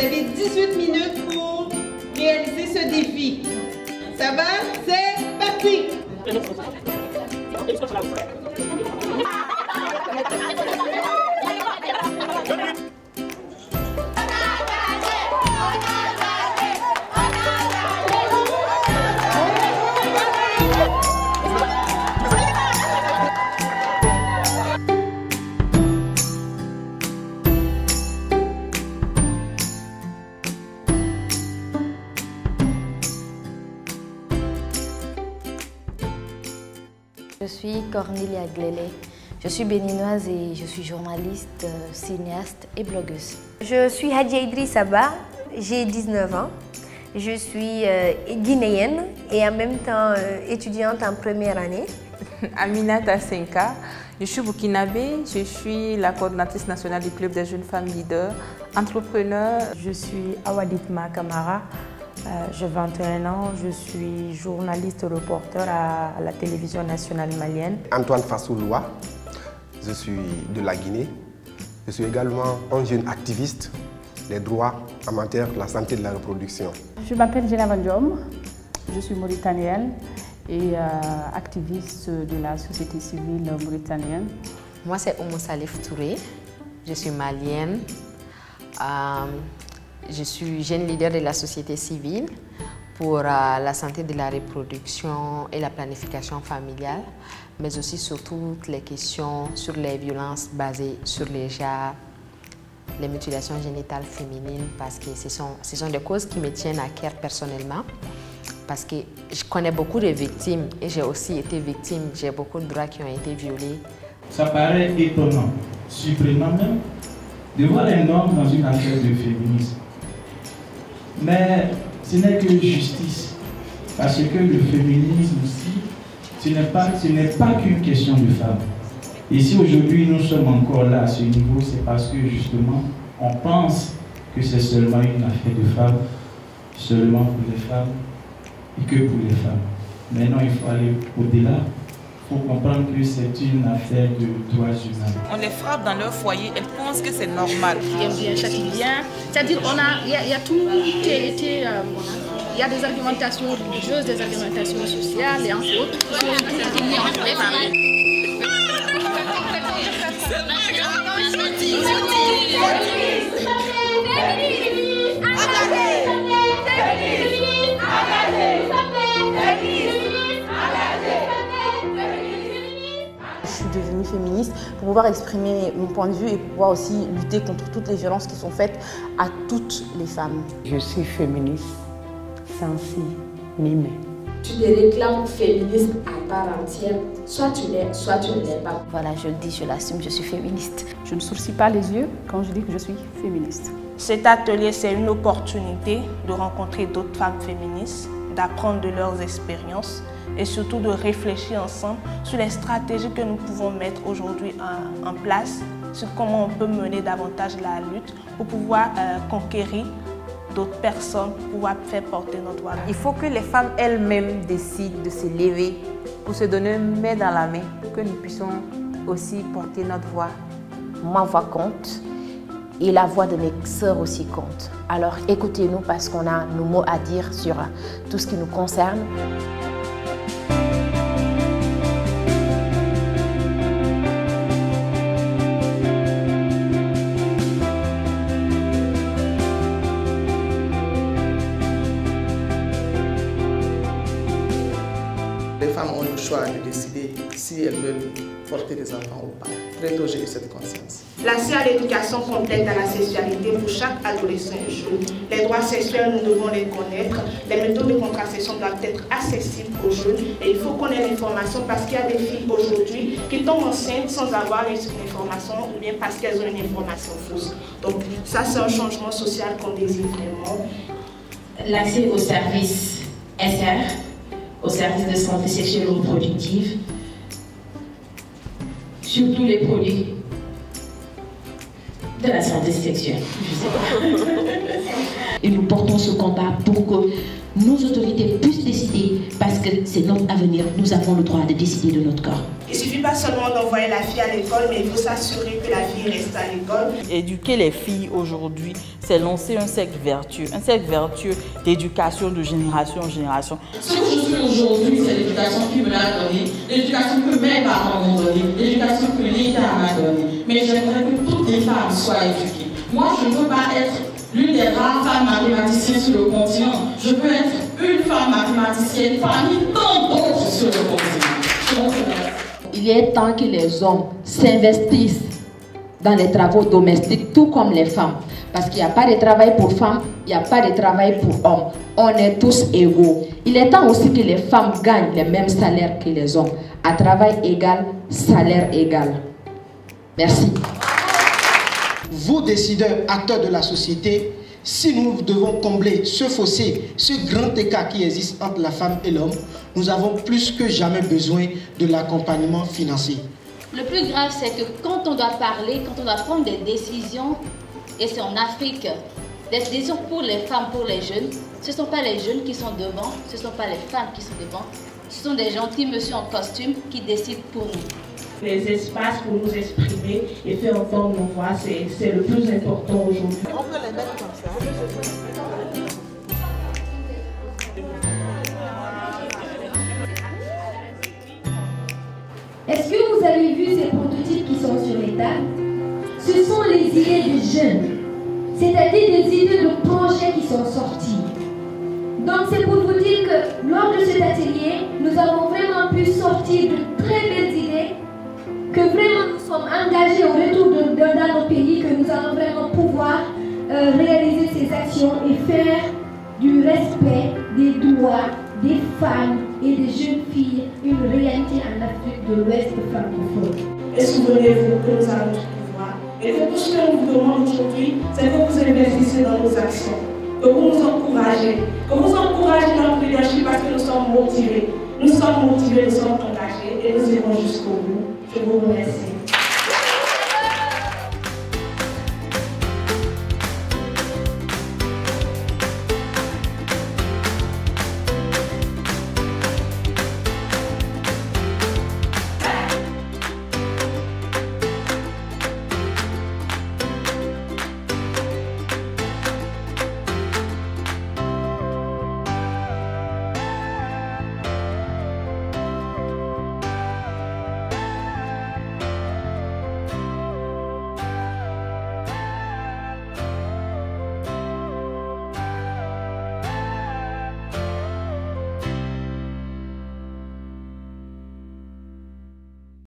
Vous avez 18 minutes pour réaliser ce défi. Ça va? C'est parti! Je suis Cornelia Glélé. Je suis béninoise et je suis journaliste, cinéaste et blogueuse. Je suis Hadja Idriss Abba, j'ai 19 ans. Je suis guinéenne et en même temps étudiante en première année. Aminata Senka, je suis burkinabé, je suis la coordinatrice nationale du Club des jeunes femmes leaders, entrepreneur. Je suis Awaditma Kamara, j'ai 21 ans, je suis journaliste reporter à la télévision nationale malienne. Antoine Fassouloua, je suis de la Guinée. Je suis également un jeune activiste des droits en matière de la santé de la reproduction. Je m'appelle Jenna Vandiom, je suis mauritanienne et activiste de la société civile mauritanienne. Moi, c'est Oumou Salif Touré, je suis malienne. Je suis jeune leader de la société civile pour la santé de la reproduction et la planification familiale, mais aussi sur toutes les questions sur les violences basées sur les genres, les mutilations génitales féminines, parce que ce sont des causes qui me tiennent à cœur personnellement, parce que je connais beaucoup de victimes et j'ai aussi été victime, j'ai beaucoup de droits qui ont été violés. Ça paraît étonnant, surprenant même, de voir un homme dans une affaire de féminisme. Mais ce n'est que justice, parce que le féminisme aussi, ce n'est pas qu'une question de femmes. Et si aujourd'hui nous sommes encore là à ce niveau, c'est parce que justement, on pense que c'est seulement une affaire de femmes, seulement pour les femmes et que pour les femmes. Maintenant, il faut aller au-delà. Il faut comprendre que c'est une affaire de droits humains. On les frappe dans leur foyer, elles pensent que c'est normal. Bien, châtie bien. C'est-à-dire il y a tout qui a été... il y a des argumentations religieuses, des argumentations sociales et entre autres. Je suis devenue féministe pour pouvoir exprimer mon point de vue et pouvoir aussi lutter contre toutes les violences qui sont faites à toutes les femmes. Je suis féministe sans si ni mais. Tu te réclames féministe à part entière, soit tu l'es, soit tu ne l'es pas. Voilà, je le dis, je l'assume, je suis féministe. Je ne sourcille pas les yeux quand je dis que je suis féministe. Cet atelier, c'est une opportunité de rencontrer d'autres femmes féministes, d'apprendre de leurs expériences et surtout de réfléchir ensemble sur les stratégies que nous pouvons mettre aujourd'hui en place, sur comment on peut mener davantage la lutte pour pouvoir conquérir d'autres personnes, pour pouvoir faire porter notre voix. Il faut que les femmes elles-mêmes décident de se lever pour se donner main dans la main, pour que nous puissions aussi porter notre voix. Ma voix compte et la voix de mes sœurs aussi compte. Alors écoutez-nous parce qu'on a nos mots à dire sur tout ce qui nous concerne. Les femmes ont le choix de décider si elles veulent porter des enfants ou pas. Très tôt, j'ai eu cette conscience. L'accès à l'éducation complète à la sexualité pour chaque adolescent et jeune. Les droits sexuels, nous devons les connaître. Les méthodes de contraception doivent être accessibles aux jeunes. Et il faut qu'on ait l'information parce qu'il y a des filles aujourd'hui qui tombent enceintes sans avoir une information ou bien parce qu'elles ont une information fausse. Donc ça, c'est un changement social qu'on désire vraiment. L'accès aux services SR, aux services de santé sexuelle et reproductive, sur tous les produits de la santé sexuelle. Et nous portons ce combat pour que nos autorités puissent décider parce parce que c'est notre avenir. Nous avons le droit de décider de notre corps. Il ne suffit pas seulement d'envoyer la fille à l'école, mais il faut s'assurer que la fille reste à l'école. Éduquer les filles aujourd'hui, c'est lancer un cercle vertueux d'éducation de génération en génération. Ce que je suis aujourd'hui, c'est l'éducation qui me l'a donnée, l'éducation que mes parents m'ont donnée, l'éducation que l'État m'a donnée. Mais j'aimerais que toutes les femmes soient éduquées. Moi, je ne veux pas être l'une des rares femmes mathématiciennes sur le continent. Je veux être une femme mathématicienne parmi tant d'autres sur le continent. Il est temps que les hommes s'investissent dans les travaux domestiques, tout comme les femmes. Parce qu'il n'y a pas de travail pour femmes, il n'y a pas de travail pour hommes. On est tous égaux. Il est temps aussi que les femmes gagnent les mêmes salaires que les hommes. À travail égal, salaire égal. Merci. Vous, décideurs, acteurs de la société, si nous devons combler ce fossé, ce grand écart qui existe entre la femme et l'homme, nous avons plus que jamais besoin de l'accompagnement financier. Le plus grave, c'est que quand on doit parler, quand on doit prendre des décisions, et c'est en Afrique, des décisions pour les femmes, pour les jeunes, ce ne sont pas les jeunes qui sont devant, ce ne sont pas les femmes qui sont devant, ce sont des gentils messieurs en costume qui décident pour nous. Les espaces pour nous exprimer et faire entendre nos voix, c'est le plus important aujourd'hui. On peut les mettre comme ça. Est-ce que vous avez vu ces prototypes qui sont sur les tables? Ce sont les idées des jeunes, c'est-à-dire des idées de projets qui sont sortis. Donc c'est pour vous dire que lors de cet atelier, nous avons vraiment pu sortir de très belles idées, que vraiment nous sommes engagés au retour dans nos pays, que nous allons vraiment pouvoir réaliser ces actions et faire du respect des droits des femmes et des jeunes filles une réalité en Afrique de l'Ouest francophone. Et souvenez-vous que nous avons du pouvoir et que tout ce que nous vous demandons aujourd'hui, c'est que vous investissez dans nos actions, que vous nous encouragez, dans notre leadership parce que nous sommes motivés. Nous sommes motivés, nous sommes engagés et nous irons jusqu'au bout. Je vous remercie.